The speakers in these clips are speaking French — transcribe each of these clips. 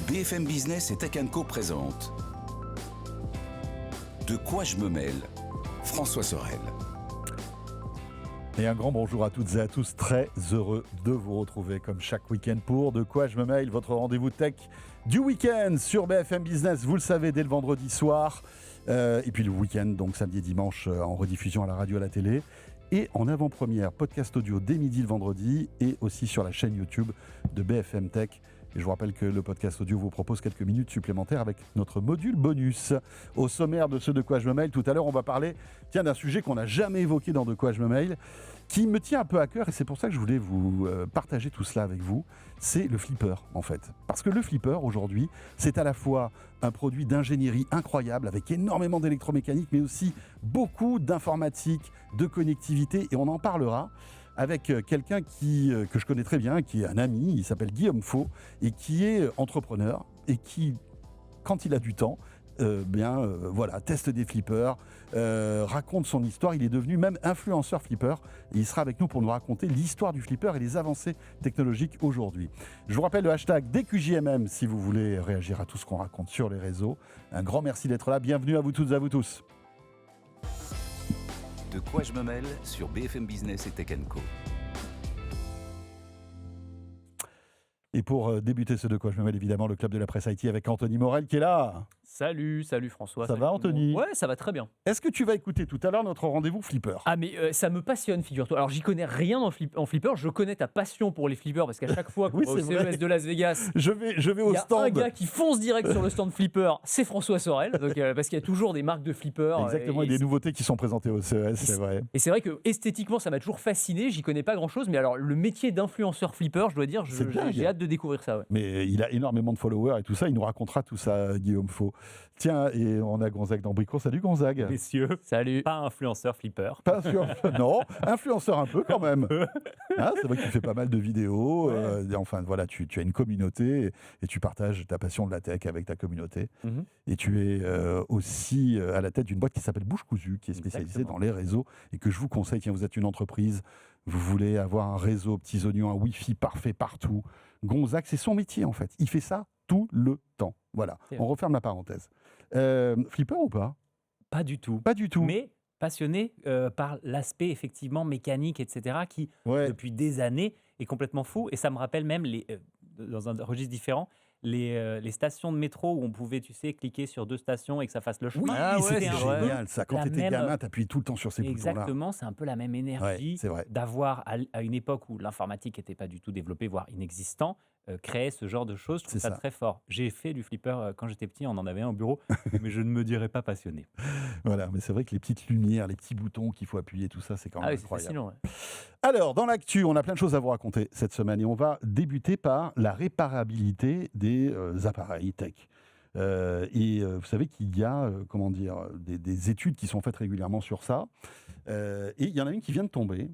BFM Business et Tech Co présente De quoi je me mêle, François Sorel. Et un grand bonjour à toutes et à tous, très heureux de vous retrouver comme chaque week-end pour De quoi je me mêle, votre rendez-vous tech du week-end sur BFM Business, vous le savez, dès le vendredi soir, et puis le week-end, donc samedi et dimanche, en rediffusion à la radio, à la télé, et en avant-première, podcast audio dès midi le vendredi, et aussi sur la chaîne YouTube de BFM Tech. Et je vous rappelle que le podcast audio vous propose quelques minutes supplémentaires avec notre module bonus. Au sommaire de ce De quoi je me mêle, tout à l'heure, on va parler d'un sujet qu'on n'a jamais évoqué dans De quoi je me mêle, qui me tient un peu à cœur, et c'est pour ça que je voulais vous partager tout cela avec vous. C'est le flipper, en fait. Parce que le flipper, aujourd'hui, c'est à la fois un produit d'ingénierie incroyable, avec énormément d'électromécanique, mais aussi beaucoup d'informatique, de connectivité, et on en parlera avec quelqu'un que je connais très bien, qui est un ami, il s'appelle Guillaume Faux, et qui est entrepreneur, et qui, quand il a du temps, teste des flippers, raconte son histoire. Il est devenu même influenceur flipper, et il sera avec nous pour nous raconter l'histoire du flipper et les avancées technologiques aujourd'hui. Je vous rappelle le hashtag DQJMM si vous voulez réagir à tout ce qu'on raconte sur les réseaux. Un grand merci d'être là, bienvenue à vous toutes et à vous tous. De quoi je me mêle sur BFM Business et Tech Co. Et pour débuter ce De quoi je me mêle, évidemment, le club de la presse IT avec Anthony Morel qui est là. Salut François. Ça va Anthony ? Ouais, ça va très bien. Est-ce que tu vas écouter tout à l'heure notre rendez-vous flipper ? Ah mais ça me passionne, figure-toi. Alors j'y connais rien en flipper, je connais ta passion pour les flippers parce qu'à chaque fois qu'on va au CES de Las Vegas, je vais au stand. Il y a un gars qui fonce direct sur le stand flipper, c'est François Sorel, donc, parce qu'il y a toujours des marques de flippers. Exactement, et des nouveautés qui sont présentées au CES, c'est vrai. Et c'est vrai que esthétiquement ça m'a toujours fasciné, j'y connais pas grand-chose, mais alors le métier d'influenceur flipper, je dois dire, j'ai hâte de découvrir ça. Ouais. Mais il a énormément de followers et tout ça, il nous racontera tout ça, Guillaume Faux. Tiens, et on a Gonzague d'Ambricourt. Salut Gonzague. Messieurs, salut. Pas influenceur flipper. Non, influenceur un peu quand même. Hein, c'est vrai que tu fais pas mal de vidéos. Enfin voilà, tu as une communauté et tu partages ta passion de la tech avec ta communauté. Mm-hmm. Et tu es aussi à la tête d'une boîte qui s'appelle Bouche Cousue, qui est spécialisée dans les réseaux et que je vous conseille. Tiens, vous êtes une entreprise, vous voulez avoir un réseau petits oignons, un Wi-Fi parfait partout. Gonzague, c'est son métier en fait. Il fait ça tout le temps. Voilà, on referme la parenthèse. Flipper ou pas ? Pas du tout. Pas du tout. Mais passionné par l'aspect effectivement mécanique, etc., qui depuis des années est complètement fou. Et ça me rappelle même, dans un registre différent, les stations de métro où on pouvait, tu sais, cliquer sur 2 stations et que ça fasse le chemin. Oui, c'est génial ça. Quand tu étais gamin, tu appuies tout le temps sur ces boutons-là. Exactement, c'est un peu la même énergie d'avoir, à une époque où l'informatique n'était pas du tout développée, voire inexistant, créer ce genre de choses. Je trouve ça très fort. J'ai fait du flipper quand j'étais petit, on en avait un au bureau, mais je ne me dirais pas passionné. Voilà, mais c'est vrai que les petites lumières, les petits boutons qu'il faut appuyer, tout ça, c'est quand même incroyable. C'est fascinant. Ouais. Alors, dans l'actu, on a plein de choses à vous raconter cette semaine et on va débuter par la réparabilité des appareils tech. Vous savez qu'il y a des études qui sont faites régulièrement sur ça. Et il y en a une qui vient de tomber.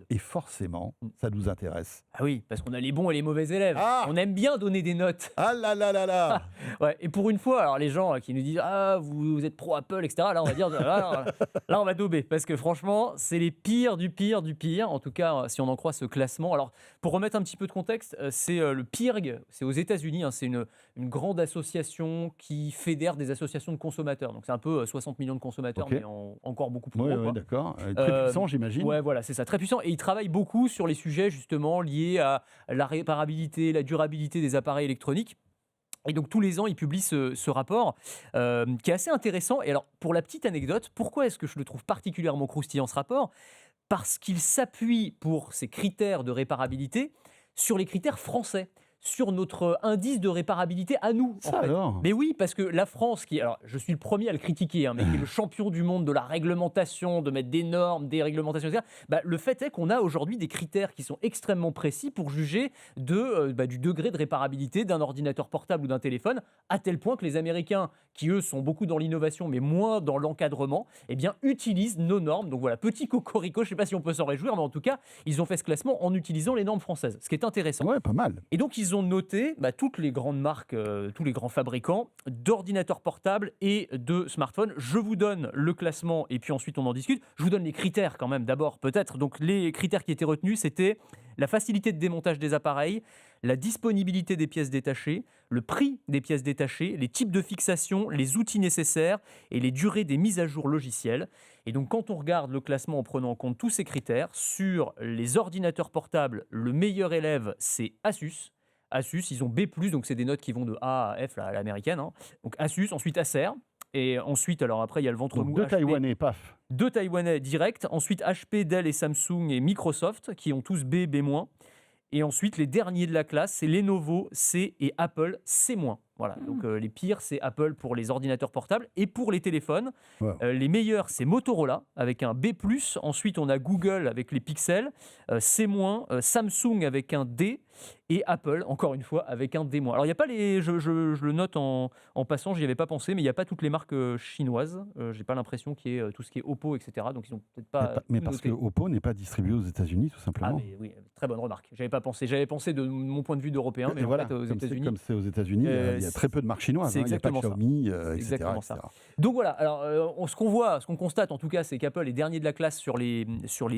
Et forcément, ça nous intéresse. Ah oui, parce qu'on a les bons et les mauvais élèves. On aime bien donner des notes. Ah là là là là. Ouais, et pour une fois, alors les gens qui nous disent vous êtes pro Apple, etc. Là, on va dire là, on va dauber parce que franchement, c'est les pires du pire du pire. En tout cas, si on en croit ce classement. Alors, pour remettre un petit peu de contexte, c'est le PIRG, c'est aux États-Unis. C'est une grande association qui fédère des associations de consommateurs. Donc, c'est un peu 60 millions de consommateurs, mais encore beaucoup plus gros. Oui, d'accord. Très puissant, j'imagine. Ouais, voilà, c'est ça, très puissant. Et ils travaillent beaucoup sur les sujets justement liés à la réparabilité, la durabilité des appareils électroniques. Et donc tous les ans, ils publient ce rapport qui est assez intéressant. Et alors, pour la petite anecdote, pourquoi est-ce que je le trouve particulièrement croustillant ce rapport ? Parce qu'il s'appuie pour ses critères de réparabilité sur les critères français, sur notre indice de réparabilité à nous. Ça alors ? Mais oui, parce que la France, alors je suis le premier à le critiquer, mais qui est le champion du monde de la réglementation, de mettre des normes, des réglementations, etc. Le fait est qu'on a aujourd'hui des critères qui sont extrêmement précis pour juger du degré de réparabilité d'un ordinateur portable ou d'un téléphone, à tel point que les Américains, qui eux sont beaucoup dans l'innovation, mais moins dans l'encadrement, utilisent nos normes. Donc voilà, petit cocorico, je ne sais pas si on peut s'en réjouir, mais en tout cas, ils ont fait ce classement en utilisant les normes françaises, ce qui est intéressant. Ouais, pas mal. Et donc, ils ont noté toutes les grandes marques, tous les grands fabricants d'ordinateurs portables et de smartphones. Je vous donne le classement et puis ensuite on en discute. Je vous donne les critères quand même d'abord peut-être. Donc les critères qui étaient retenus, c'était la facilité de démontage des appareils, la disponibilité des pièces détachées, le prix des pièces détachées, les types de fixation, les outils nécessaires et les durées des mises à jour logicielles. Et donc quand on regarde le classement en prenant en compte tous ces critères, sur les ordinateurs portables, le meilleur élève, c'est Asus. Asus, ils ont B+, donc c'est des notes qui vont de A à F, à l'américaine. Hein. Donc Asus, ensuite Acer. Et ensuite, alors après, il y a le ventre Donc mou. deux Taïwanais, paf. Deux Taïwanais directs. Ensuite, HP, Dell et Samsung et Microsoft, qui ont tous B, B-. Et ensuite, les derniers de la classe, c'est Lenovo, C et Apple, C-. Voilà, donc les pires, c'est Apple pour les ordinateurs portables et pour les téléphones. Wow. Les meilleurs, c'est Motorola avec un B+. Ensuite, on a Google avec les Pixels, C-, Samsung avec un D et Apple, encore une fois, avec un D-. Alors, il n'y a pas les... Je le note en passant, j'y avais pas pensé, mais il n'y a pas toutes les marques chinoises. J'ai pas l'impression qu'il y ait tout ce qui est Oppo, etc. Donc, ils n'ont peut-être pas... Mais parce que Oppo n'est pas distribué aux États-Unis, tout Ah, simplement. mais oui, très bonne remarque. J'avais pas pensé. J'avais pensé de mon point de vue d'Européen, mais Et en voilà, fait, aux États-Unis. comme c'est aux États-Unis, il y a très peu de marques chinoises. C'est Il n'y a pas de exactement ça. Xiaomi, C'est etc. exactement etc. ça. Donc voilà, alors ce qu'on constate en tout cas, c'est qu'Apple est dernier de la classe sur les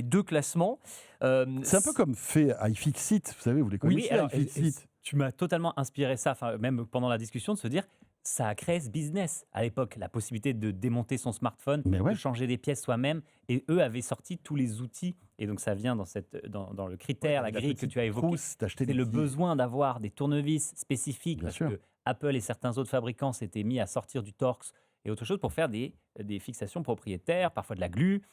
deux classements. C'est un peu comme fait iFixit, vous savez, vous les connaissez, alors, iFixit. tu m'as totalement inspiré ça, même pendant la discussion, de se dire ça a créé ce business à l'époque, la possibilité de démonter son smartphone, Mais ouais. de changer des pièces soi-même. Et eux avaient sorti tous les outils. Et donc ça vient dans le critère, la grille que tu as évoqué. C'est le besoin d'avoir des tournevis spécifiques. Bien parce sûr. que Apple et certains autres fabricants s'étaient mis à sortir du Torx et autre chose pour faire des fixations propriétaires, parfois de la glu,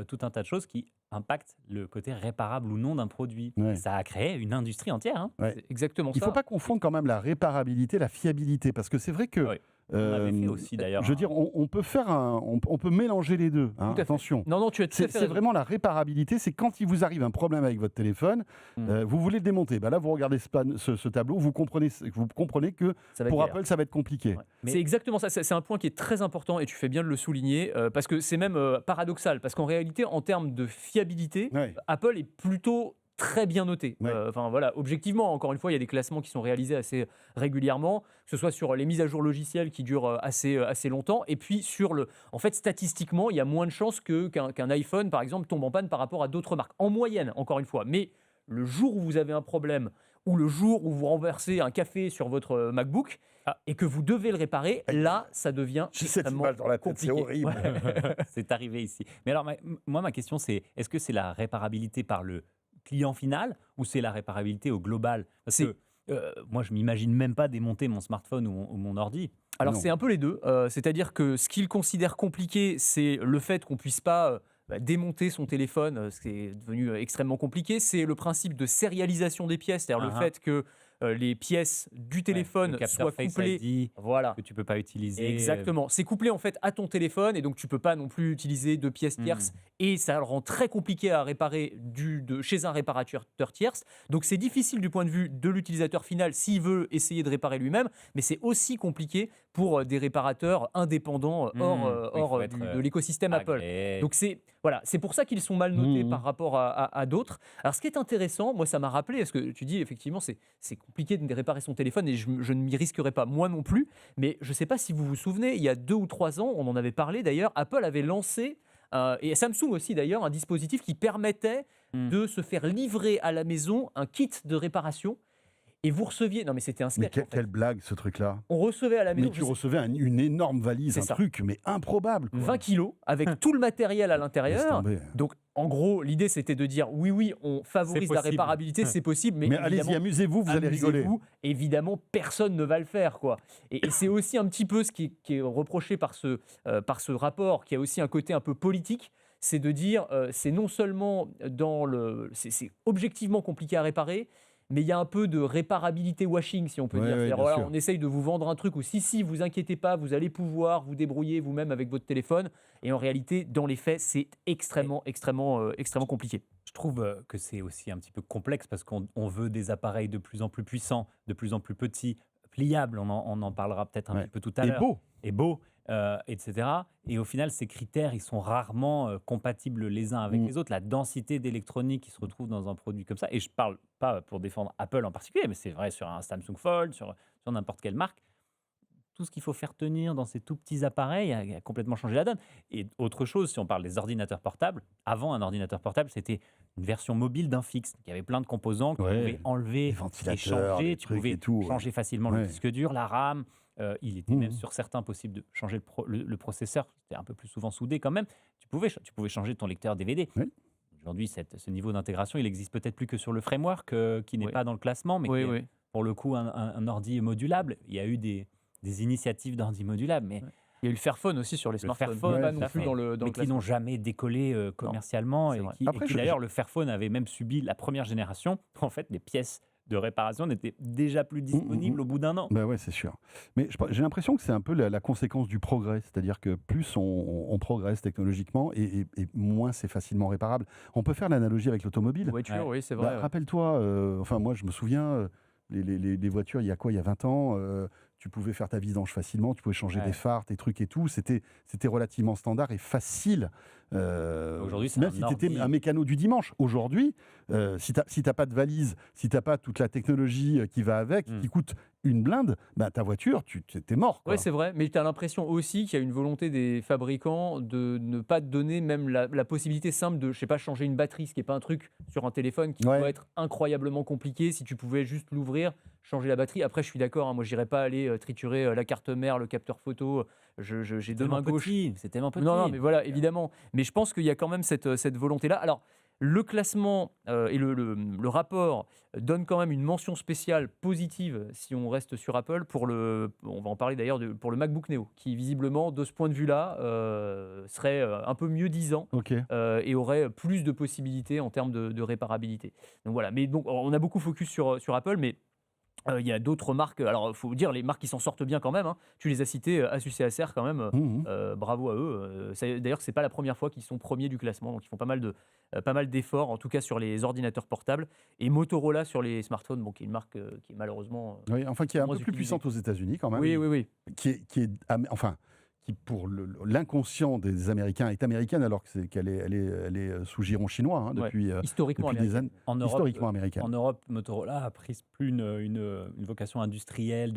tout un tas de choses qui impactent le côté réparable ou non d'un produit. Ouais. Et ça a créé une industrie entière. Hein. Ouais. C'est exactement Il ne ça. faut pas confondre quand même la réparabilité, la fiabilité, parce que c'est vrai que... Oui. On avait fait aussi d'ailleurs. Je veux dire, on peut faire on peut mélanger les deux. Hein, Tout à fait. attention. Non, tu as tout à fait C'est raison. vraiment la réparabilité, c'est quand il vous arrive un problème avec votre téléphone, vous voulez le démonter. Bah là, vous regardez ce tableau, vous comprenez que Ça va être pour galère. Apple, ça va être compliqué. Ouais. C'est exactement ça. C'est un point qui est très important et tu fais bien de le souligner parce que c'est même paradoxal. Parce qu'en réalité, en termes de fiabilité, Ouais. Apple est plutôt très bien noté. Ouais. Enfin voilà, objectivement, encore une fois, il y a des classements qui sont réalisés assez régulièrement, que ce soit sur les mises à jour logicielles qui durent assez longtemps, et puis en fait, statistiquement, il y a moins de chances qu'un iPhone, par exemple, tombe en panne par rapport à d'autres marques. En moyenne, encore une fois. Mais le jour où vous avez un problème ou le jour où vous renversez un café sur votre MacBook et que vous devez le réparer, là, ça devient J'ai cette extrêmement image dans la tête, c'est compliqué. horrible. Ouais. C'est arrivé ici. Mais alors, ma question, c'est est-ce que c'est la réparabilité par le client final ou c'est la réparabilité au global? Parce que moi, je m'imagine même pas démonter mon smartphone ou mon ordi. Alors, Non. c'est un peu les deux. C'est-à-dire que ce qu'ils considèrent compliqué, c'est le fait qu'on puisse pas démonter son téléphone, ce qui est devenu extrêmement compliqué. C'est le principe de sérialisation des pièces, c'est-à-dire le fait que les pièces du téléphone le capteur soient Face couplées. ID Voilà. que tu peux pas utiliser. Exactement. C'est couplé en fait à ton téléphone et donc tu peux pas non plus utiliser de pièces tierces et ça le rend très compliqué à réparer chez un réparateur tierce. Donc c'est difficile du point de vue de l'utilisateur final s'il veut essayer de réparer lui-même, mais c'est aussi compliqué pour des réparateurs indépendants hors de l'écosystème Apple. Donc c'est pour ça qu'ils sont mal notés par rapport à d'autres. Alors ce qui est intéressant, moi ça m'a rappelé, parce que tu dis effectivement c'est compliqué de réparer son téléphone et je ne m'y risquerai pas moi non plus, mais je ne sais pas si vous vous souvenez, il y a 2 ou 3 ans, on en avait parlé d'ailleurs, Apple avait lancé, et Samsung aussi d'ailleurs, un dispositif qui permettait de se faire livrer à la maison un kit de réparation. Et vous receviez... Non mais c'était un Mais sketch en fait. quelle blague ce truc-là. On recevait à la maison... Mais tu recevais une énorme valise, C'est un ça. truc, mais improbable. Quoi. 20 kilos avec tout le matériel à Laisse l'intérieur. tomber. Donc, en gros, l'idée, c'était de dire oui, on favorise la possible. réparabilité, c'est possible, mais Mais allez-y, évidemment, amusez-vous, vous allez rigoler. amusez-vous. Évidemment, personne ne va le faire, quoi. Et c'est aussi un petit peu ce qui est reproché par ce rapport, qui a aussi un côté un peu politique, c'est de dire, c'est non seulement c'est objectivement compliqué à réparer, mais il y a un peu de réparabilité washing, si on peut Ouais, dire. ouais, C'est-à-dire, bien voilà, sûr. on essaye de vous vendre un truc où si, vous inquiétez pas, vous allez pouvoir vous débrouiller vous-même avec votre téléphone. Et en réalité, dans les faits, c'est extrêmement compliqué. Je trouve que c'est aussi un petit peu complexe parce qu'on veut des appareils de plus en plus puissants, de plus en plus petits, pliables. On en parlera peut-être un Ouais. petit peu tout à Et l'heure. beau. Et beau, etc. Et au final, ces critères, ils sont rarement compatibles les uns avec les autres. La densité d'électronique qui se retrouve dans un produit comme ça, et je ne parle pas pour défendre Apple en particulier, mais c'est vrai sur un Samsung Fold, sur n'importe quelle marque, tout ce qu'il faut faire tenir dans ces tout petits appareils a complètement changé la donne. Et autre chose, si on parle des ordinateurs portables, avant un ordinateur portable, c'était une version mobile d'un fixe. Il y avait plein de composants que tu pouvais enlever, les ventilateurs, changer, les tu trucs pouvais et tout, changer facilement le disque dur, la RAM. Il était même sur certains possible de changer le processeur, c'était un peu plus souvent soudé quand même. Tu pouvais changer ton lecteur DVD. Oui. Aujourd'hui, ce niveau d'intégration, il existe peut-être plus que sur le framework, qui n'est pas dans le classement, mais qui est, pour le coup, un ordi modulable. Il y a eu des initiatives d'ordi modulable, mais il y a eu le Fairphone aussi sur les smartphones, Fairphone, pas non plus dans le mais qui n'ont jamais décollé commercialement. c'est Et vrai. qui, Après, et qui, d'ailleurs, le Fairphone avait même subi la première génération. En fait, les pièces de réparation n'étaient déjà plus disponibles au bout d'un an. Bah ouais, c'est sûr. Mais j'ai l'impression que c'est un peu la conséquence du progrès. C'est-à-dire que plus on progresse technologiquement et moins c'est facilement réparable. On peut faire l'analogie avec l'automobile. Voiture, oui, c'est vrai. Rappelle-toi, enfin moi je me souviens, les voitures, il y a 20 ans, tu pouvais faire ta vidange facilement, tu pouvais changer des phares, tes trucs et tout. C'était relativement standard et facile. Aujourd'hui, c'est même si tu étais un mécano du dimanche. Aujourd'hui, si tu n'as pas de valise, si tu n'as pas toute la technologie qui va avec, qui coûte une blinde, bah, ta voiture, t'es mort. Oui, c'est vrai, mais tu as l'impression aussi qu'il y a une volonté des fabricants de ne pas te donner même la possibilité simple de, je sais pas, changer une batterie, ce qui n'est pas un truc sur un téléphone qui doit être incroyablement compliqué. Si tu pouvais juste l'ouvrir, changer la batterie. Après, je suis d'accord, moi, je n'irais pas aller triturer la carte mère, le capteur photo. J'ai deux mains gauches. C'est tellement petit. Non, mais voilà, évidemment. Mais je pense qu'il y a quand même cette volonté-là. Alors, le classement et le rapport donnent quand même une mention spéciale positive, si on reste sur Apple, on va en parler d'ailleurs, pour le MacBook Neo, qui visiblement, de ce point de vue-là, serait un peu mieux disant et aurait plus de possibilités en termes de réparabilité. Donc voilà, mais donc, on a beaucoup focus sur Apple, mais il y a d'autres marques, alors il faut dire les marques qui s'en sortent bien quand même, hein. Tu les as citées, Asus et Acer quand même, bravo à eux. D'ailleurs, c'est pas la première fois qu'ils sont premiers du classement, donc ils font pas mal d'efforts, en tout cas sur les ordinateurs portables. Et Motorola sur les smartphones, qui est une marque qui est malheureusement... qui est un peu plus puissante aux États-Unis quand même. Oui. Qui pour l'inconscient des Américains est américaine alors qu'elle est sous giron chinois depuis historiquement depuis des années. Historiquement américaine. En Europe, Motorola a pris plus une vocation industrielle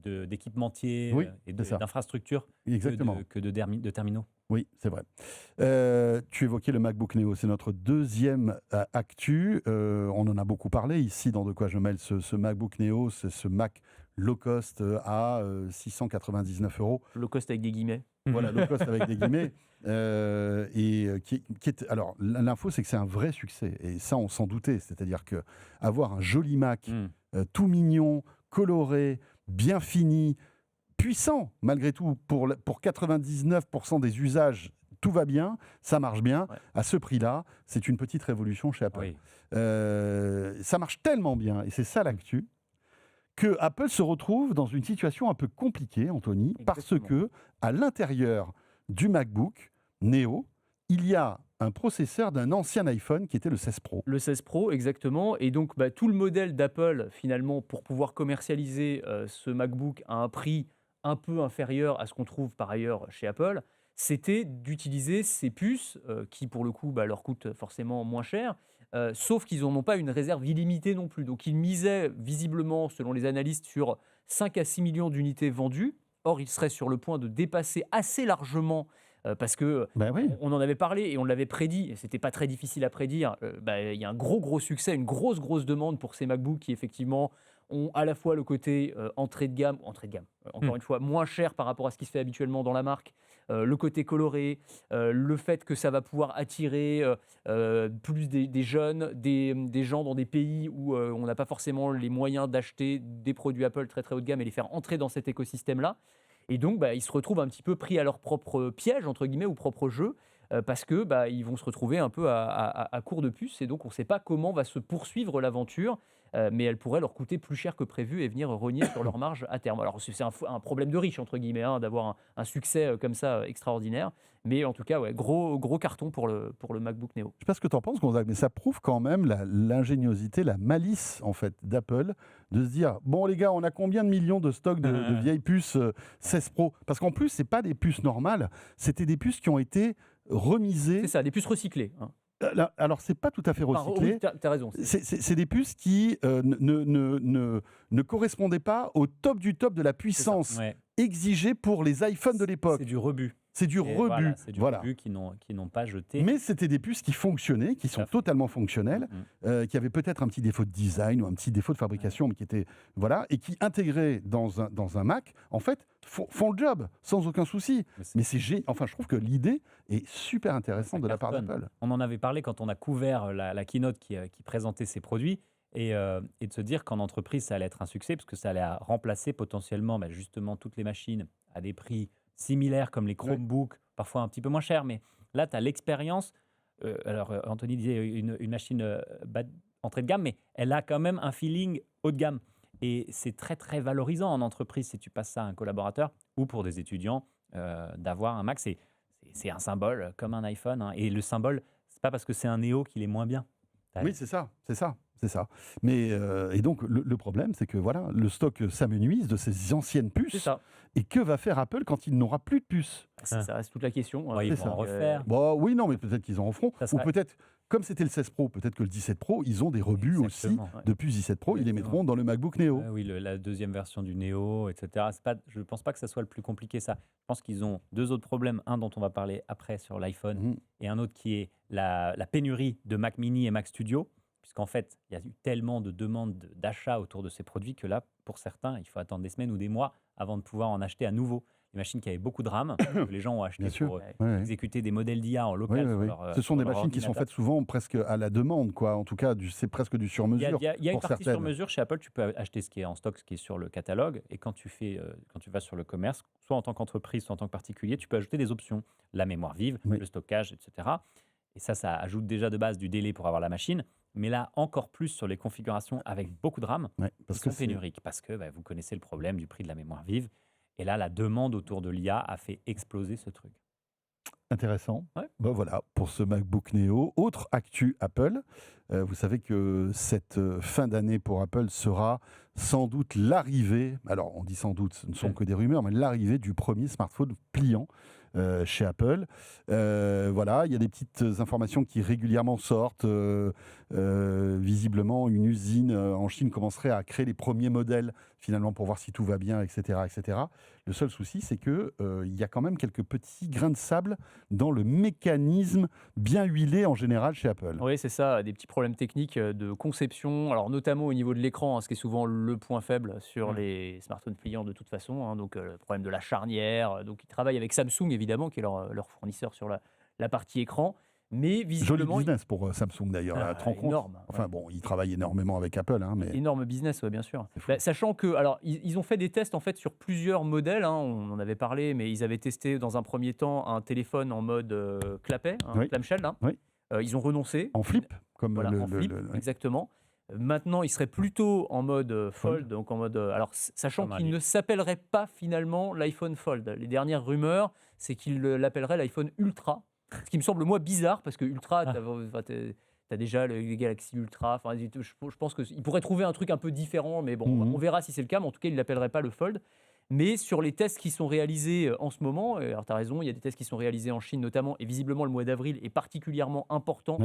d'équipementier et d'infrastructures que de terminaux. Oui, c'est vrai. Tu évoquais le MacBook Neo, c'est notre deuxième actu. On en a beaucoup parlé ici dans De quoi je me mêle. Ce MacBook Neo, ce Mac low cost à 699 €. Low cost avec des guillemets. Voilà, low cost avec des guillemets. Alors, l'info, c'est que c'est un vrai succès. Et ça, on s'en doutait. C'est-à-dire qu'avoir un joli Mac, tout mignon, coloré, bien fini, puissant, malgré tout, pour 99% des usages, tout va bien, ça marche bien. À ce prix-là, c'est une petite révolution chez Apple. Ça marche tellement bien, et c'est ça l'actu, que Apple se retrouve dans une situation un peu compliquée, Anthony, parce que à l'intérieur du MacBook Neo, il y a un processeur d'un ancien iPhone qui était le 16 Pro. Le 16 Pro, exactement. Et donc, tout le modèle d'Apple, finalement, pour pouvoir commercialiser ce MacBook à un prix un peu inférieur à ce qu'on trouve par ailleurs chez Apple, c'était d'utiliser ces puces qui, pour le coup, leur coûtent forcément moins cher. Sauf qu'ils n'en ont pas une réserve illimitée non plus. Donc ils misaient visiblement, selon les analystes, sur 5 à 6 millions d'unités vendues. Or, ils seraient sur le point de dépasser assez largement, parce que on en avait parlé et on l'avait prédit, et c'était pas très difficile à prédire. Il y a un gros succès, une grosse demande pour ces MacBooks qui effectivement ont à la fois le côté entrée de gamme, encore une fois, moins cher par rapport à ce qui se fait habituellement dans la marque, le côté coloré, le fait que ça va pouvoir attirer plus des jeunes, des gens dans des pays où on n'a pas forcément les moyens d'acheter des produits Apple très haut de gamme et les faire entrer dans cet écosystème-là. Et donc, ils se retrouvent un petit peu pris à leur propre piège, entre guillemets, ou propre jeu, parce que ils vont se retrouver un peu à court de puce. Et donc, on ne sait pas comment va se poursuivre l'aventure, mais elle pourrait leur coûter plus cher que prévu et venir rogner sur leur marge à terme. Alors, c'est un problème de riche, entre guillemets, d'avoir un succès comme ça extraordinaire. Mais en tout cas, gros carton pour le MacBook Neo. Je ne sais pas ce que tu en penses, Gonzague, mais ça prouve quand même l'ingéniosité, la malice en fait, d'Apple de se dire bon, les gars, on a combien de millions de stocks de vieilles puces 16 Pro? Parce qu'en plus, ce n'est pas des puces normales, c'était des puces qui ont été remisées. C'est ça, des puces recyclées. Alors, c'est pas tout à fait recyclé. Oui, t'as raison. C'est des puces qui ne correspondaient pas au top du top de la puissance exigée pour les iPhones de l'époque. C'est du rebut. C'est du rebut. C'est du rebut qui n'ont pas jeté. Mais c'était des puces qui fonctionnaient, qui sont totalement fonctionnelles, qui avaient peut-être un petit défaut de design ou un petit défaut de fabrication, mais qui étaient et qui intégrés dans un Mac, en fait, font le job sans aucun souci. Mais enfin, je trouve que l'idée est super intéressante de la part d'Apple. On en avait parlé quand on a couvert la keynote qui présentait ces produits. Et de se dire qu'en entreprise, ça allait être un succès, parce que ça allait remplacer potentiellement justement toutes les machines à des prix similaires comme les Chromebooks, parfois un petit peu moins chers. Mais là, tu as l'expérience. Alors, Anthony disait une machine entrée de gamme, mais elle a quand même un feeling haut de gamme. Et c'est très, très valorisant en entreprise si tu passes ça à un collaborateur ou pour des étudiants d'avoir un Mac. C'est un symbole comme un iPhone. Et le symbole, c'est pas parce que c'est un Neo qu'il est moins bien. Oui, c'est ça. Mais et donc le problème, c'est que le stock s'amenuise de ces anciennes puces. C'est ça. Et que va faire Apple quand il n'aura plus de puces? Ça reste toute la question. Ils vont en refaire. Oui, non, mais peut-être qu'ils en referont. Ou peut-être, comme c'était le 16 Pro, peut-être que le 17 Pro, ils ont des rebuts aussi de puces 17 Pro. Ils les mettront dans le MacBook Neo. Oui, la deuxième version du Neo, etc. Je ne pense pas que ça soit le plus compliqué, ça. Je pense qu'ils ont deux autres problèmes. Un dont on va parler après sur l'iPhone et un autre qui est la pénurie de Mac Mini et Mac Studio. Puisqu'en fait, il y a eu tellement de demandes d'achat autour de ces produits que là, pour certains, il faut attendre des semaines ou des mois avant de pouvoir en acheter à nouveau. Les machines qui avaient beaucoup de RAM, que les gens ont acheté pour exécuter des modèles d'IA en local. Ce sont des machines qui sont faites souvent presque à la demande, quoi. En tout cas, c'est presque du sur-mesure. Il y a une partie sur-mesure chez Apple. Tu peux acheter ce qui est en stock, ce qui est sur le catalogue. Et quand tu vas sur le commerce, soit en tant qu'entreprise, soit en tant que particulier, tu peux ajouter des options. La mémoire vive, le stockage, etc. Et ça ajoute déjà de base du délai pour avoir la machine. Mais là, encore plus sur les configurations avec beaucoup de RAM, qui sont pénuriques. Parce que vous connaissez le problème du prix de la mémoire vive. Et là, la demande autour de l'IA a fait exploser ce truc. Intéressant. Voilà, pour ce MacBook Neo. Autre actu Apple. Vous savez que cette fin d'année pour Apple sera sans doute l'arrivée, alors on dit sans doute, ce ne sont que des rumeurs, mais l'arrivée du premier smartphone pliant chez Apple. Il y a des petites informations qui régulièrement sortent. Visiblement, une usine en Chine commencerait à créer les premiers modèles finalement pour voir si tout va bien, etc. etc. Le seul souci, c'est qu'il y a quand même quelques petits grains de sable dans le mécanisme bien huilé en général chez Apple. Oui, c'est ça, des petits problèmes techniques de conception, alors notamment au niveau de l'écran, ce qui est souvent le point faible sur les smartphones pliants de toute façon, donc le problème de la charnière. Donc ils travaillent avec Samsung évidemment, qui est leur fournisseur sur la partie écran. Mais visiblement, joli business pour Samsung d'ailleurs, tu te rends compte ? Énorme. Enfin bon, ils travaillent énormément avec Apple. Mais... Énorme business, bien sûr. Sachant que, alors, ils ont fait des tests en fait sur plusieurs modèles, on en avait parlé, mais ils avaient testé dans un premier temps un téléphone en mode clapet, clamshell. Ils ont renoncé. En flip, comme en flip, exactement. Maintenant, ils seraient plutôt en mode fold, donc en mode. Alors, sachant qu'il ne s'appellerait pas finalement l'iPhone Fold. Les dernières rumeurs, c'est qu'il l'appellerait l'iPhone Ultra. Ce qui me semble, moi, bizarre, parce que Ultra, tu as déjà les Galaxy Ultra. Je pense qu'il pourrait trouver un truc un peu différent, mais bon, on verra si c'est le cas. Mais en tout cas, il ne l'appellerait pas le Fold. Mais sur les tests qui sont réalisés en ce moment, alors tu as raison, il y a des tests qui sont réalisés en Chine notamment, et visiblement, le mois d'avril est particulièrement important.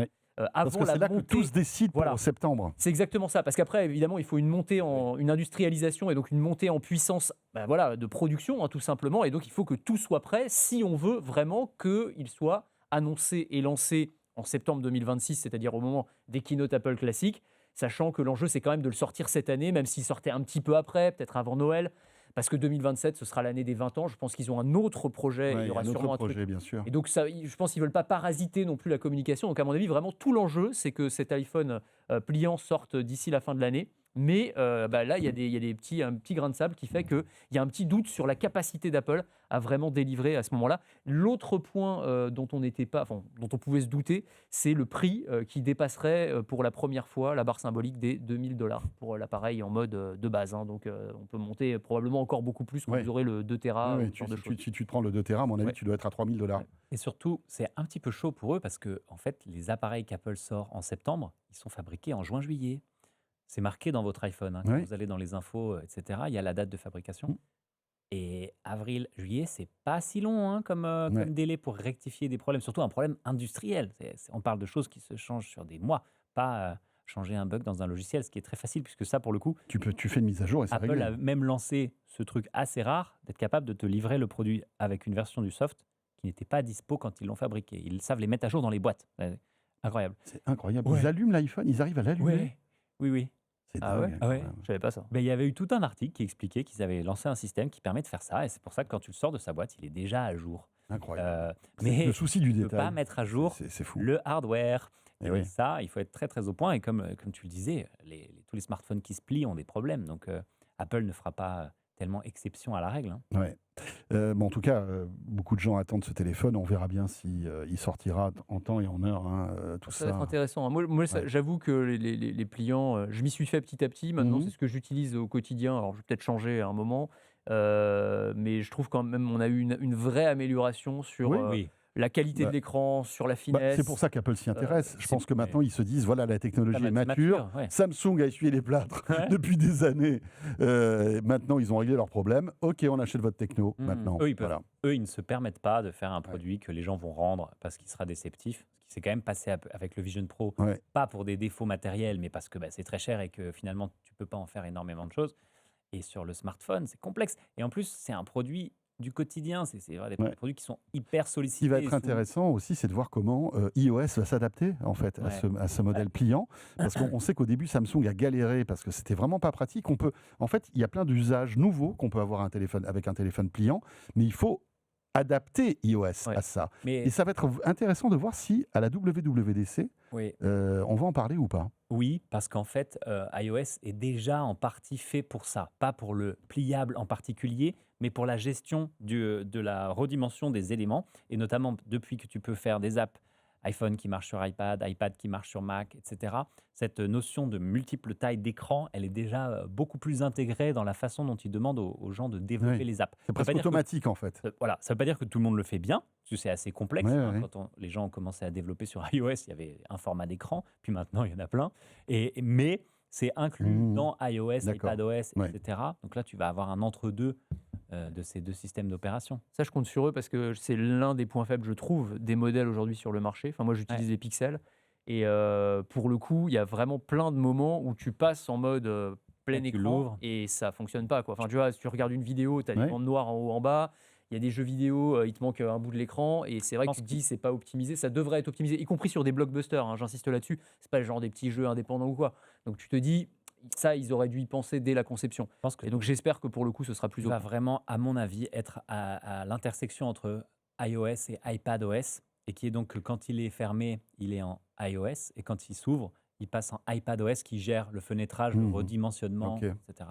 Parce que c'est là que tout se décide pour septembre. C'est exactement ça, parce qu'après, évidemment, il faut une montée une industrialisation et donc une montée en puissance de production, tout simplement. Et donc, il faut que tout soit prêt si on veut vraiment qu'il soit annoncé et lancé en septembre 2026, c'est-à-dire au moment des keynote Apple classiques, sachant que l'enjeu, c'est quand même de le sortir cette année, même s'il sortait un petit peu après, peut-être avant Noël, parce que 2027, ce sera l'année des 20 ans. Je pense qu'ils ont un autre projet. Il y aura sûrement un truc. Bien sûr. Et donc, je pense qu'ils ne veulent pas parasiter non plus la communication. Donc, à mon avis, vraiment, tout l'enjeu, c'est que cet iPhone pliant sorte d'ici la fin de l'année. Mais là, il y a un petit grain de sable qui fait qu'il y a un petit doute sur la capacité d'Apple à vraiment délivrer à ce moment-là. L'autre point dont on pouvait se douter, c'est le prix qui dépasserait pour la première fois la barre symbolique des $2000 pour l'appareil en mode de base. Donc, on peut monter probablement encore beaucoup plus quand vous aurez le 2 Tera. Si tu te prends le 2 Tera, à mon avis, tu dois être à $3000. Et surtout, c'est un petit peu chaud pour eux parce que, en fait, les appareils qu'Apple sort en septembre, ils sont fabriqués en juin-juillet. C'est marqué dans votre iPhone. Quand vous allez dans les infos, etc., il y a la date de fabrication. Et avril, juillet, c'est pas si long hein, comme délai pour rectifier des problèmes, surtout un problème industriel. On parle de choses qui se changent sur des mois, pas changer un bug dans un logiciel, ce qui est très facile, puisque ça, pour le coup, Tu fais une mise à jour et c'est Apple réglé. a même lancé ce truc assez rare d'être capable de te livrer le produit avec une version du soft qui n'était pas dispo quand ils l'ont fabriqué. Ils savent les mettre à jour dans les boîtes. Incroyable. C'est incroyable. Ouais. Ils allument l'iPhone, ils arrivent à l'allumer. Ouais. Oui, oui. C'est Ah dingue. ouais Ah ouais. incroyable. Je savais pas ça. Ben, il y avait eu tout un article qui expliquait qu'ils avaient lancé un système qui permet de faire ça. Et c'est pour ça que quand tu le sors de sa boîte, il est déjà à jour. Incroyable. Mais Le souci du tu ne peux détail. pas mettre à jour C'est fou. le hardware. Eh Et oui. ça, il faut être très très au point. Et comme tu le disais, tous les smartphones qui se plient ont des problèmes. Donc Apple ne fera pas tellement exception à la règle. Hein. Ouais. En tout cas, beaucoup de gens attendent ce téléphone. On verra bien si il sortira en temps et en heure. Tout Ça va être ça. intéressant. Moi, Ouais. j'avoue que les pliants, je m'y suis fait petit à petit. Maintenant, Mhm. c'est ce que j'utilise au quotidien. Alors, je vais peut-être changer à un moment. Mais je trouve quand même on a eu une vraie amélioration sur Oui. Oui. la qualité Bah, de l'écran, sur la finesse. C'est pour ça qu'Apple s'y intéresse. Je pense que maintenant, ils se disent voilà, la technologie Ça est va- mature. ouais. Samsung a essuyé les plâtres Ouais. depuis des années. Maintenant, ils ont réglé leurs problèmes. Ok, on achète votre techno Mhm. maintenant. Eux, ils peuvent. Voilà. Eux, ils ne se permettent pas de faire un produit que les gens vont rendre parce qu'il sera déceptif. Ce qui s'est quand même passé avec le Vision Pro, Ouais. pas pour des défauts matériels, mais parce que c'est très cher et que finalement, tu ne peux pas en faire énormément de choses. Et sur le smartphone, c'est complexe. Et en plus, c'est un produit du quotidien. C'est des Ouais. produits qui sont hyper Ce sollicités. qui va être sous- intéressant aussi, c'est de voir comment iOS va s'adapter en fait Ouais. à ce modèle pliant, parce qu'on sait qu'au début Samsung a galéré parce que c'était vraiment pas pratique. En fait, il y a plein d'usages nouveaux qu'on peut avoir avec un téléphone pliant, mais il faut adapter iOS Ouais. à ça. Mais Et ça va être intéressant de voir si à la WWDC, oui, on va en parler ou pas. oui, parce qu'en fait, iOS est déjà en partie fait pour ça. Pas pour le pliable en particulier, mais pour la gestion de la redimension des éléments. Et notamment, depuis que tu peux faire des apps iPhone qui marche sur iPad, iPad qui marche sur Mac, etc., cette notion de multiples tailles d'écran, elle est déjà beaucoup plus intégrée dans la façon dont ils demandent aux gens de développer Oui. les apps. C'est Ça veut presque pas dire que- automatique en fait. Voilà, ça ne veut pas dire que tout le monde le fait bien, parce que c'est assez complexe. Ouais, hein. ouais. Quand les gens ont commencé à développer sur iOS, il y avait un format d'écran, puis maintenant il y en a plein. Mais c'est inclus Mmh. dans iOS, D'accord. iPadOS, Ouais. etc. Donc là, tu vas avoir un entre-deux de ces deux systèmes d'opération. Ça, je compte sur eux parce que c'est l'un des points faibles, je trouve, des modèles aujourd'hui sur le marché. Enfin, moi, j'utilise les Pixels. Et pour le coup, il y a vraiment plein de moments où tu passes en mode plein tu écran l'ouvres. et ça fonctionne pas, quoi. Enfin, tu vois, si tu regardes une vidéo, tu as des Ouais. bandes noires en haut, en bas. Il y a des jeux vidéo, il te manque un bout de l'écran. Et c'est vrai que pense tu te dis, c'est pas optimisé. Ça devrait être optimisé, y compris sur des blockbusters. Hein, j'insiste là-dessus. C'est pas le genre des petits jeux indépendants ou quoi. Donc tu te dis, ça, ils auraient dû y penser dès la conception. Je pense que Et donc j'espère que pour le coup, ce sera tu plus vas au point. vraiment, à mon avis, être à l'intersection entre iOS et iPadOS, et qui est donc que quand il est fermé, il est en iOS, et quand il s'ouvre, il passe en iPadOS qui gère le fenêtrage, le Mhm. redimensionnement, Ok. etc.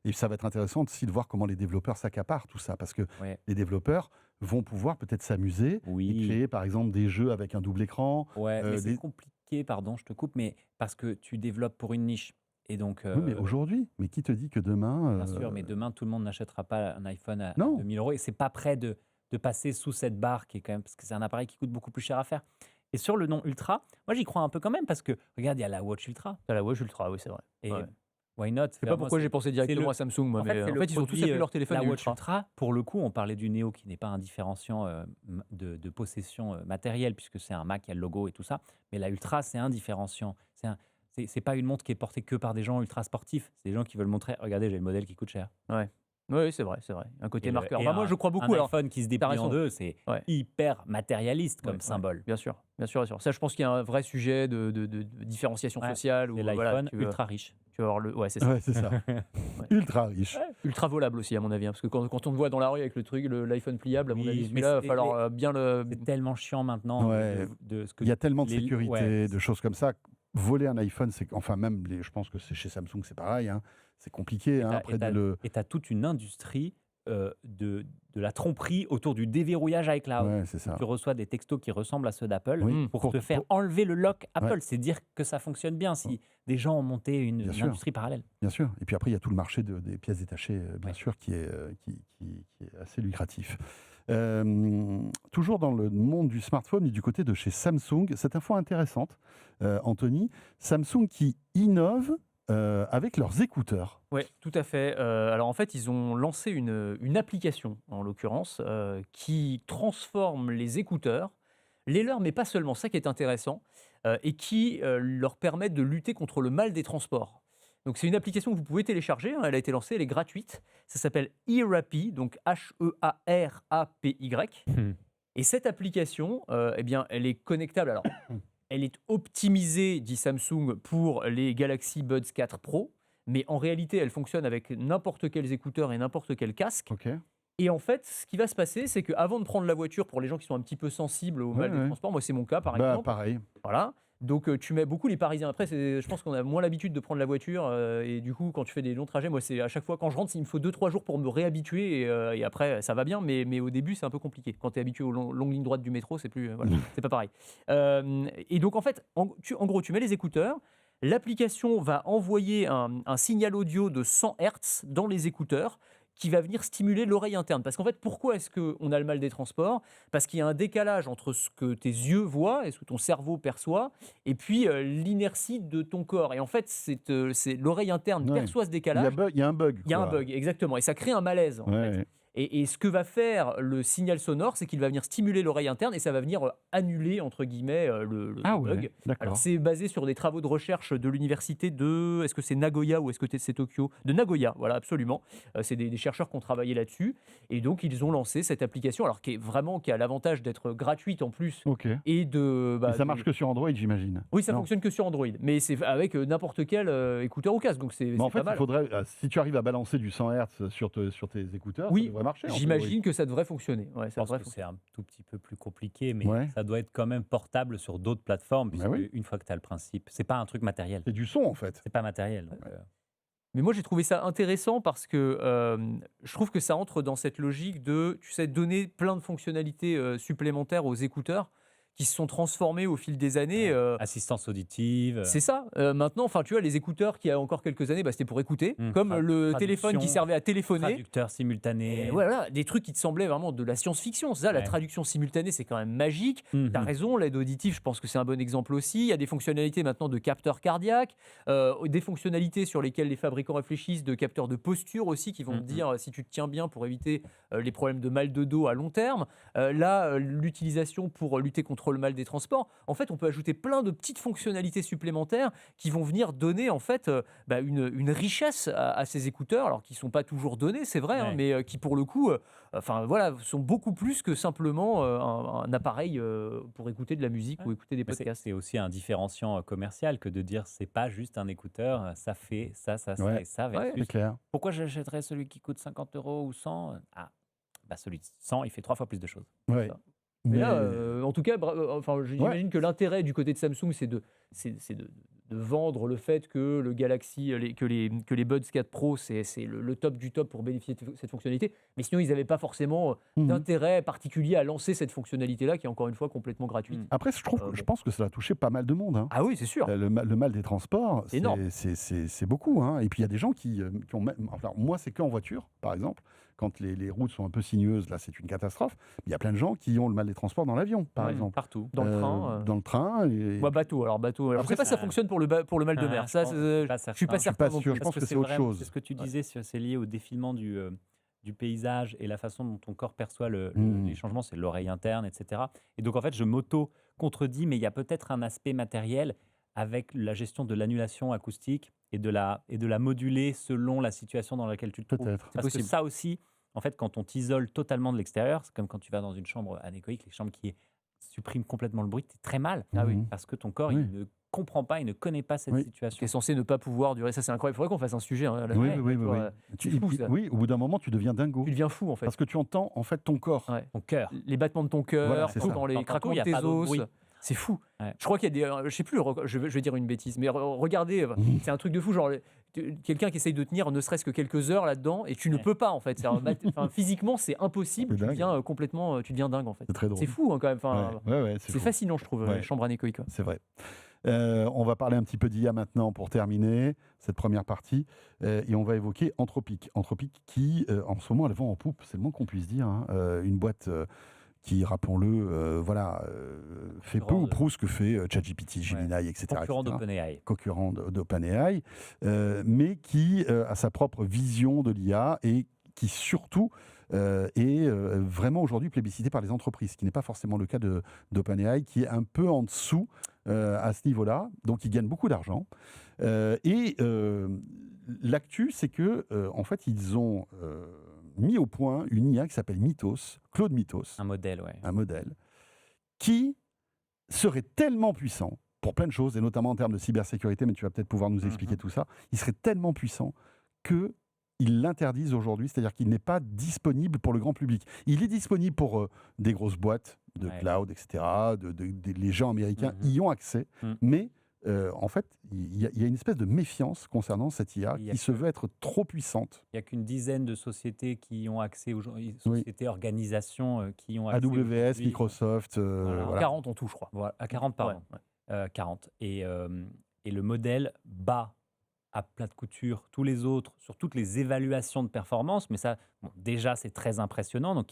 Et ça va être intéressant aussi de voir comment les développeurs s'accaparent tout ça, parce que Ouais. les développeurs vont pouvoir peut-être s'amuser et Oui. créer par exemple des jeux avec un double écran. Ouais, mais c'est des- compliqué, pardon, je te coupe, mais parce que tu développes pour une niche. Et donc, Oui, mais aujourd'hui, mais qui te dit que demain bien sûr, mais demain, tout le monde n'achètera pas un iPhone à Non. 2000 euros et c'est pas prêt de passer sous cette barre qui est quand même, parce que c'est un appareil qui coûte beaucoup plus cher à faire. Et sur le nom Ultra, moi j'y crois un peu quand même parce que, regarde, il y a la Watch Ultra. T'as la Watch Ultra, oui, c'est vrai. Et Ouais. why not? Je sais pas pourquoi j'ai pensé directement à Samsung, moi, mais en fait, ils ont tous appelé leur téléphone la Watch Ultra. Ultra. Pour le coup, on parlait du Neo qui n'est pas un différenciant de possession matérielle puisque c'est un Mac, il y a le logo et tout ça. Mais la Ultra, c'est un différenciant. C'est pas une montre qui est portée que par des gens ultra sportifs. C'est des gens qui veulent montrer, regardez, j'ai le modèle qui coûte cher. Oui, c'est vrai, c'est vrai. Un côté Et, marqueur. et Bah, moi, je crois beaucoup. Un Alors, iPhone qui se déplie raison. en deux, c'est Ouais. hyper matérialiste comme Ouais, symbole. bien sûr, bien sûr, bien sûr. Ça, je pense qu'il y a un vrai sujet de différenciation Ouais, sociale. C'est Où, l'iPhone voilà, tu veux ultra riche. avoir le. Ouais, c'est ça. Ouais, c'est ça. Ultra riche. Ultra volable aussi, à mon avis. Hein, parce que quand on te voit dans la rue avec le truc, l'iPhone pliable, à mon Oui, avis, mais celui-là, il va c'est- falloir bien le. C'est tellement chiant maintenant Ouais. de ce que Il y a tellement de les- sécurité, ouais. de choses comme ça. Voler un iPhone, enfin même, je pense que c'est chez Samsung, c'est pareil. Hein. C'est compliqué. Hein, après de Et tu as toute une industrie de la tromperie autour du déverrouillage iCloud. Ouais, c'est ça. Tu reçois des textos qui ressemblent à ceux d'Apple Oui, pour te faire enlever le lock Apple. Ouais. C'est dire que ça fonctionne bien si des gens ont monté une Bien sûr. industrie parallèle. Bien sûr. Et puis après, il y a tout le marché des pièces détachées, bien Ouais. sûr, qui est assez lucratif. Toujours dans le monde du smartphone et du côté de chez Samsung, cette info intéressante, Anthony. Samsung qui innove avec leurs écouteurs. Oui, tout à fait. Alors en fait, ils ont lancé une application, en l'occurrence, qui transforme les écouteurs, les leurs, mais pas seulement, ça qui est intéressant, et qui leur permet de lutter contre le mal des transports. Donc c'est une application que vous pouvez télécharger, hein, elle a été lancée, elle est gratuite, ça s'appelle eRapy, donc Hearapy. Et cette application, eh bien, elle est connectable. Alors, elle est optimisée, dit Samsung, pour les Galaxy Buds 4 Pro, mais en réalité, elle fonctionne avec n'importe quels écouteurs et n'importe quel casque. Ok. Et en fait, ce qui va se passer, c'est qu'avant de prendre la voiture, pour les gens qui sont un petit peu sensibles au mal des transports, moi c'est mon cas par exemple. Pareil. Voilà. Donc tu mets beaucoup les Parisiens. Après, je pense qu'on a moins l'habitude de prendre la voiture. Et du coup, quand tu fais des longs trajets, moi c'est à chaque fois quand je rentre, il me faut 2-3 jours pour me réhabituer. Et après, ça va bien. Mais au début, c'est un peu compliqué. Quand tu es habitué aux longues lignes droites du métro, c'est plus, voilà, c'est pas pareil. Et donc en fait, en gros, tu mets les écouteurs. L'application va envoyer un signal audio de 100 Hz dans les écouteurs qui va venir stimuler l'oreille interne. Parce qu'en fait, pourquoi est-ce qu'on a le mal des transports ? Parce qu'il y a un décalage entre ce que tes yeux voient et ce que ton cerveau perçoit, et puis l'inertie de ton corps. Et en fait, c'est l'oreille interne perçoit ce décalage. Il y a un bug. Il y a un bug, exactement. Et ça crée un malaise, en fait. Et ce que va faire le signal sonore, c'est qu'il va venir stimuler l'oreille interne et ça va venir annuler, entre guillemets, le bug. Alors, c'est basé sur des travaux de recherche de l'université de... Est-ce que c'est Nagoya ou est-ce que c'est Tokyo ? De Nagoya, voilà, absolument. C'est des chercheurs qui ont travaillé là-dessus. Et donc, ils ont lancé cette application, alors qui a l'avantage d'être gratuite en plus. Et de... ça marche que sur Android, j'imagine. Oui, ça fonctionne que sur Android. Mais c'est avec n'importe quel écouteur ou casque. Donc, c'est en fait, pas mal. Il faudrait, si tu arrives à balancer du 100 Hz sur tes écouteurs, ça devrait marcher. J'imagine que ça devrait fonctionner. Ouais, je pense que c'est un tout petit peu plus compliqué, mais ça doit être quand même portable sur d'autres plateformes, puisque une fois que tu as le principe, c'est pas un truc matériel. C'est du son, en fait. C'est pas matériel. Donc, Mais moi, j'ai trouvé ça intéressant parce que je trouve que ça entre dans cette logique de, tu sais, donner plein de fonctionnalités supplémentaires aux écouteurs qui se sont transformés au fil des années. Assistance auditive. C'est ça. Maintenant, enfin, tu vois, les écouteurs qui, il y a encore quelques années, c'était pour écouter, comme le téléphone qui servait à téléphoner. Traducteur simultané. Et voilà, des trucs qui te semblaient vraiment de la science-fiction. C'est ça, la traduction simultanée, c'est quand même magique. Tu as raison, l'aide auditive, je pense que c'est un bon exemple aussi. Il y a des fonctionnalités maintenant de capteurs cardiaques, des fonctionnalités sur lesquelles les fabricants réfléchissent, de capteurs de posture aussi, qui vont te dire si tu te tiens bien pour éviter les problèmes de mal de dos à long terme. Là, l'utilisation pour lutter contre le mal des transports. En fait, on peut ajouter plein de petites fonctionnalités supplémentaires qui vont venir donner en fait une richesse à ces écouteurs, alors qui ne sont pas toujours donnés, c'est vrai, mais qui pour le coup, sont beaucoup plus que simplement un appareil pour écouter de la musique ou écouter des podcasts. C'est aussi un différenciant commercial que de dire c'est pas juste un écouteur, ça fait ça et ça. C'est clair. Pourquoi j'achèterais celui qui coûte 50 € ou 100 ? Celui de 100, il fait 3 fois plus de choses. Ouais. Mais là, en tout cas, j'imagine que l'intérêt du côté de Samsung, c'est de vendre le fait que le Galaxy, que les Buds 4 Pro, c'est le top du top pour bénéficier de cette fonctionnalité. Mais sinon, ils n'avaient pas forcément d'intérêt particulier à lancer cette fonctionnalité-là, qui est encore une fois complètement gratuite. Après, je pense que ça a touché pas mal de monde. Hein. Ah oui, c'est sûr. Le mal des transports, c'est beaucoup. Hein. Et puis, il y a des gens qui ont... Enfin, moi, c'est qu'en voiture, par exemple. Quand les routes sont un peu sinueuses, là, c'est une catastrophe. Il y a plein de gens qui ont le mal des transports dans l'avion, par exemple. Partout. Dans le train. Dans le train. Bateau. Alors, je ne sais pas si ça fonctionne pour le mal de mer. Je ne suis pas certain. Je pense que c'est autre chose. C'est ce que tu disais, c'est lié au défilement du paysage et la façon dont ton corps perçoit les changements, c'est l'oreille interne, etc. Et donc, en fait, je m'auto-contredis, mais il y a peut-être un aspect matériel avec la gestion de l'annulation acoustique et de la moduler selon la situation dans laquelle tu te trouves. Peut-être. Parce que ça aussi, en fait, quand on t'isole totalement de l'extérieur, c'est comme quand tu vas dans une chambre anéchoïque, les chambres qui suppriment complètement le bruit, tu es très mal. Parce que ton corps, il ne comprend pas, il ne connaît pas cette situation. Tu es censé ne pas pouvoir durer. Ça, c'est incroyable. Il faudrait qu'on fasse un sujet. Hein, oui, au bout d'un moment, tu deviens dingo. Tu deviens fou, en fait. Parce que tu entends, en fait, ton corps. Ton cœur. Les battements de ton cœur, dans les craquements de tes os. C'est fou. Je crois qu'il y a des... Je sais plus, je vais dire une bêtise, mais regardez, c'est un truc de fou, genre quelqu'un qui essaye de tenir ne serait-ce que quelques heures là-dedans, et tu ne peux pas, en fait. Physiquement, c'est impossible, tu deviens complètement... Tu deviens dingue, en fait. C'est très drôle. C'est fou, hein, quand même. C'est fascinant, je trouve, les chambres anéchoïques. C'est vrai. On va parler un petit peu d'IA maintenant pour terminer cette première partie, et on va évoquer Anthropic. Anthropic qui, en ce moment, elle vend en poupe, c'est le moins qu'on puisse dire, hein, une boîte qui, rappelons-le, fait peu ou prou ce que fait ChatGPT, Gemini, etc. Concurrent d'OpenAI. Concurrent d'OpenAI, mais qui a sa propre vision de l'IA et qui surtout est vraiment aujourd'hui plébiscité par les entreprises, ce qui n'est pas forcément le cas d'OpenAI, qui est un peu en dessous à ce niveau-là, donc ils gagnent beaucoup d'argent. L'actu, c'est que en fait, ils ont mis au point une IA qui s'appelle Mythos, Claude Mythos. Un modèle, qui serait tellement puissant pour plein de choses, et notamment en termes de cybersécurité, mais tu vas peut-être pouvoir nous expliquer tout ça, il serait tellement puissant que ils l'interdisent aujourd'hui, c'est-à-dire qu'il n'est pas disponible pour le grand public. Il est disponible pour des grosses boîtes de cloud, etc. Les gens américains y ont accès, mais en fait, il y a une espèce de méfiance concernant cette IA qui se veut être trop puissante. Il n'y a qu'une dizaine de sociétés qui ont accès aujourd'hui, sociétés, organisations qui ont accès. AWS, Microsoft, 40 en tout, je crois. Voilà, à 40, pardon. 40. Et le modèle bat à plat de couture tous les autres sur toutes les évaluations de performance, mais ça, déjà, c'est très impressionnant. Donc,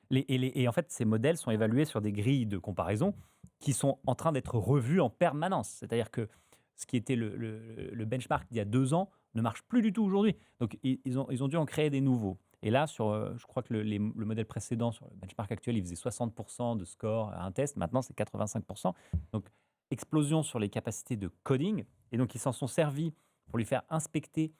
et en fait, ces modèles sont évalués sur des grilles de comparaison qui sont en train d'être revues en permanence. C'est-à-dire que ce qui était le benchmark d'il y a 2 ans ne marche plus du tout aujourd'hui. Donc, ils ont dû en créer des nouveaux. Et là, je crois que le modèle précédent, sur le benchmark actuel, il faisait 60% de score à un test. Maintenant, c'est 85%. Donc, explosion sur les capacités de coding. Et donc, ils s'en sont servis pour lui faire inspecter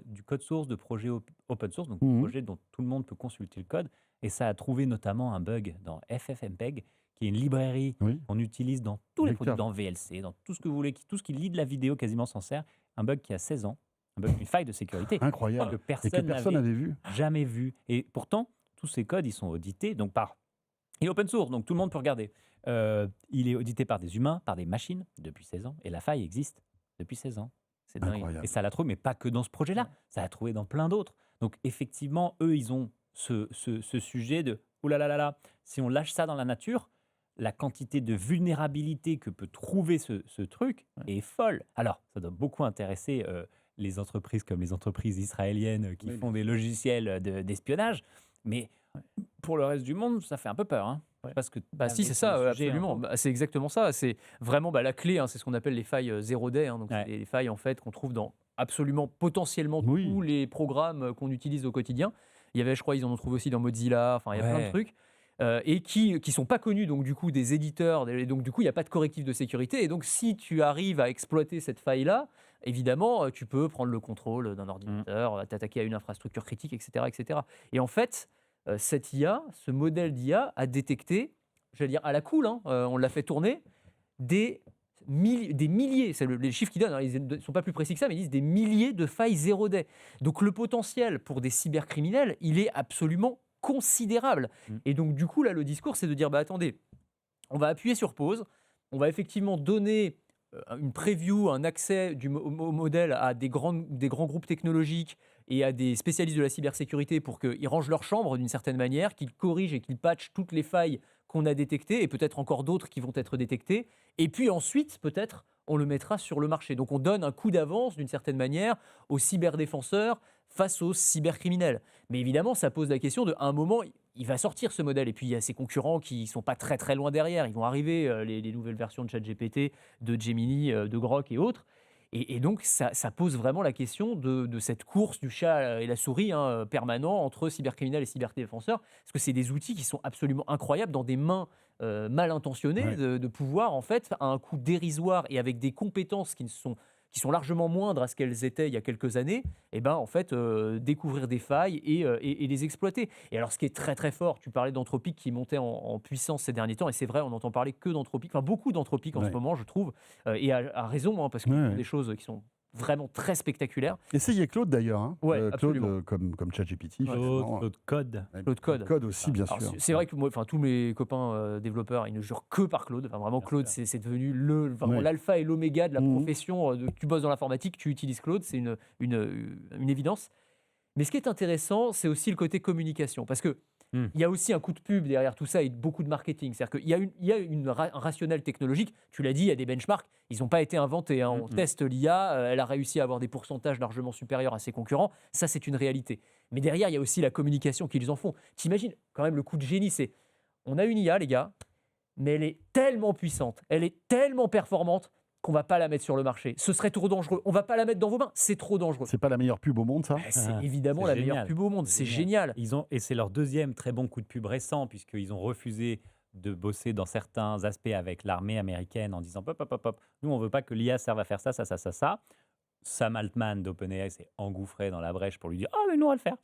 du code source de projets open source, donc des projets dont tout le monde peut consulter le code. Et ça a trouvé notamment un bug dans FFmpeg, qui est une librairie qu'on utilise dans tous les produits, dans VLC, dans tout ce que vous voulez, tout ce qui lit de la vidéo quasiment s'en sert. Un bug qui a 16 ans, une faille de sécurité. Incroyable. Que personne n'avait vu. Jamais vu. Et pourtant, tous ces codes, ils sont audités donc il est open source, donc tout le monde peut regarder. Il est audité par des humains, par des machines, depuis 16 ans. Et la faille existe depuis 16 ans. C'est dingue. Et ça l'a trouvé, mais pas que dans ce projet-là. Ça l'a trouvé dans plein d'autres. Donc, effectivement, eux, ils ont ce sujet de « Oh là là là là, si on lâche ça dans la nature, la quantité de vulnérabilité que peut trouver ce truc est folle. » Alors, ça doit beaucoup intéresser les entreprises comme les entreprises israéliennes qui font des logiciels d'espionnage. Mais pour le reste du monde, ça fait un peu peur. Hein. Parce que si, c'est ça, absolument. C'est exactement ça. C'est vraiment la clé. Hein, c'est ce qu'on appelle les failles zero day. Hein, donc, c'est des failles en fait qu'on trouve dans absolument potentiellement tous les programmes qu'on utilise au quotidien. Il y avait, je crois, ils en ont trouvé aussi dans Mozilla. Enfin, il y a plein de trucs. Et qui sont pas connus donc du coup des éditeurs. Et donc du coup, il n'y a pas de correctif de sécurité. Et donc, si tu arrives à exploiter cette faille-là, évidemment, tu peux prendre le contrôle d'un ordinateur, t'attaquer à une infrastructure critique, etc., etc. Et en fait, cette IA, ce modèle d'IA a détecté, j'allais dire à la cool, on l'a fait tourner, des milliers, c'est les chiffres qu'ils donnent, ils ne sont pas plus précis que ça, mais ils disent des milliers de failles zero day. Donc le potentiel pour des cybercriminels, il est absolument considérable. Et donc du coup, là, le discours, c'est de dire, attendez, on va appuyer sur pause, on va effectivement donner une preview, un accès au modèle à des grands groupes technologiques et à des spécialistes de la cybersécurité pour qu'ils rangent leur chambre d'une certaine manière, qu'ils corrigent et qu'ils patchent toutes les failles qu'on a détectées et peut-être encore d'autres qui vont être détectées. Et puis ensuite, peut-être, on le mettra sur le marché. Donc on donne un coup d'avance d'une certaine manière aux cyberdéfenseurs face aux cybercriminels. Mais évidemment, ça pose la question de, à un moment, il va sortir ce modèle. Et puis, il y a ses concurrents qui ne sont pas très, très loin derrière. Ils vont arriver, les nouvelles versions de ChatGPT, de Gemini, de Grok et autres. Et donc, ça pose vraiment la question de cette course du chat et la souris permanent entre cybercriminels et cyberdéfenseurs. Parce que c'est des outils qui sont absolument incroyables dans des mains mal intentionnées de pouvoir, en fait, à un coût dérisoire et avec des compétences qui sont largement moindres à ce qu'elles étaient il y a quelques années, en fait, découvrir des failles et les exploiter. Et alors, ce qui est très très fort, tu parlais d'Anthropic qui montait en puissance ces derniers temps, et c'est vrai, on n'entend parler que d'Anthropic, enfin beaucoup d'Anthropic en ce moment, je trouve, et à raison, parce qu'il y a des choses qui sont vraiment très spectaculaire. Essayez Claude d'ailleurs. Hein. Claude comme ChatGPT. Claude Code. Claude Code aussi, bien sûr. C'est vrai que moi, tous mes copains développeurs, ils ne jurent que par Claude. Enfin, vraiment, Claude, c'est devenu l'alpha et l'oméga de la profession. Tu bosses dans l'informatique, tu utilises Claude, c'est une évidence. Mais ce qui est intéressant, c'est aussi le côté communication. Parce que il y a aussi un coup de pub derrière tout ça et beaucoup de marketing. C'est-à-dire qu'il y a un rationnel technologique. Tu l'as dit, il y a des benchmarks. Ils n'ont pas été inventés. On teste l'IA. Elle a réussi à avoir des pourcentages largement supérieurs à ses concurrents. Ça, c'est une réalité. Mais derrière, il y a aussi la communication qu'ils en font. T'imagines quand même le coup de génie, c'est on a une IA, les gars, mais elle est tellement puissante, elle est tellement performante qu'on va pas la mettre sur le marché. Ce serait trop dangereux. On va pas la mettre dans vos mains. C'est trop dangereux. C'est pas la meilleure pub au monde, ça? C'est évidemment la meilleure pub au monde. C'est génial. Et c'est leur deuxième très bon coup de pub récent, puisqu'ils ont refusé de bosser dans certains aspects avec l'armée américaine en disant hop, nous on veut pas que l'IA serve à faire ça. Sam Altman d'OpenAI s'est engouffré dans la brèche pour lui dire mais nous on va le faire.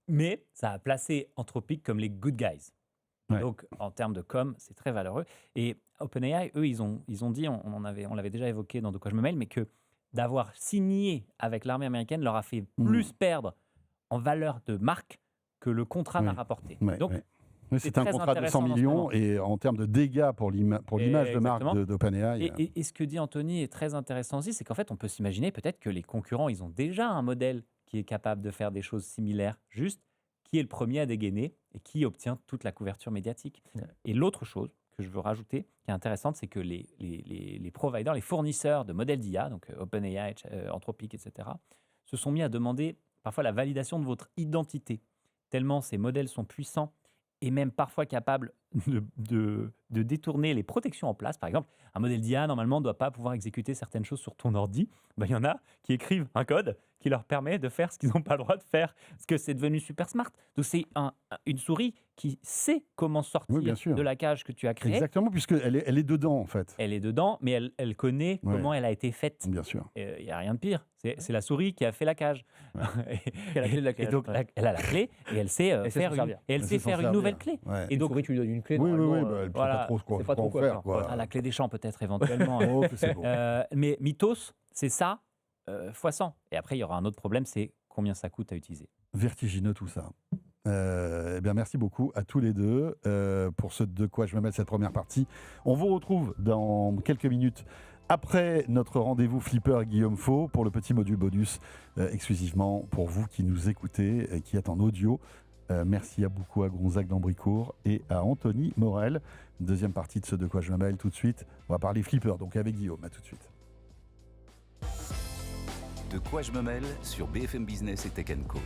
Mais ça a placé Anthropic comme les good guys. Ouais. Donc, en termes de com, c'est très valeureux. Et OpenAI, eux, ils ont dit, on l'avait déjà évoqué dans De quoi je me mêle, mais que d'avoir signé avec l'armée américaine leur a fait plus perdre en valeur de marque que le contrat n'a rapporté. Donc, c'est un contrat de 100 millions et en termes de dégâts pour l'image de marque d'OpenAI. Et ce que dit Anthony est très intéressant aussi, c'est qu'en fait, on peut s'imaginer peut-être que les concurrents, ils ont déjà un modèle qui est capable de faire des choses similaires, juste qui est le premier à dégainer et qui obtient toute la couverture médiatique. Ouais. Et l'autre chose que je veux rajouter, qui est intéressante, c'est que les providers, les fournisseurs de modèles d'IA, donc OpenAI, Anthropic, etc., se sont mis à demander parfois la validation de votre identité, tellement ces modèles sont puissants et même parfois capables de détourner les protections en place. Par exemple, un modèle d'IA, normalement, ne doit pas pouvoir exécuter certaines choses sur ton ordi. Il y en a qui écrivent un code qui leur permet de faire ce qu'ils n'ont pas le droit de faire, parce que c'est devenu super smart. Donc, c'est une souris qui sait comment sortir de la cage que tu as créée. Exactement, puisqu'elle est dedans, en fait. Elle est dedans, mais elle connaît comment elle a été faite. Bien sûr. Il n'y a rien de pire. C'est la souris qui a fait la cage. Elle a la clé de la cage. Et donc, elle a la clé et elle sait faire une nouvelle clé. Ouais. Et donc, souris, tu lui donnes une clé. Oui, elle ne pas trop quoi faire. La clé des champs, peut-être, éventuellement. C'est bon. Mais Mythos, c'est ça, fois 100. Et après, il y aura un autre problème, c'est combien ça coûte à utiliser. Vertigineux tout ça. Merci beaucoup à tous les deux pour ce De quoi je me mêle, cette première partie. On vous retrouve dans quelques minutes après notre rendez-vous Flipper Guillaume Faux pour le petit module bonus exclusivement pour vous qui nous écoutez et qui êtes en audio. Merci beaucoup à Gonzague d'Ambricourt et à Anthony Morel. Deuxième partie de ce De quoi je me mêle tout de suite. On va parler Flipper, donc avec Guillaume. À tout de suite. De quoi je me mêle sur BFM Business et Tech & Co.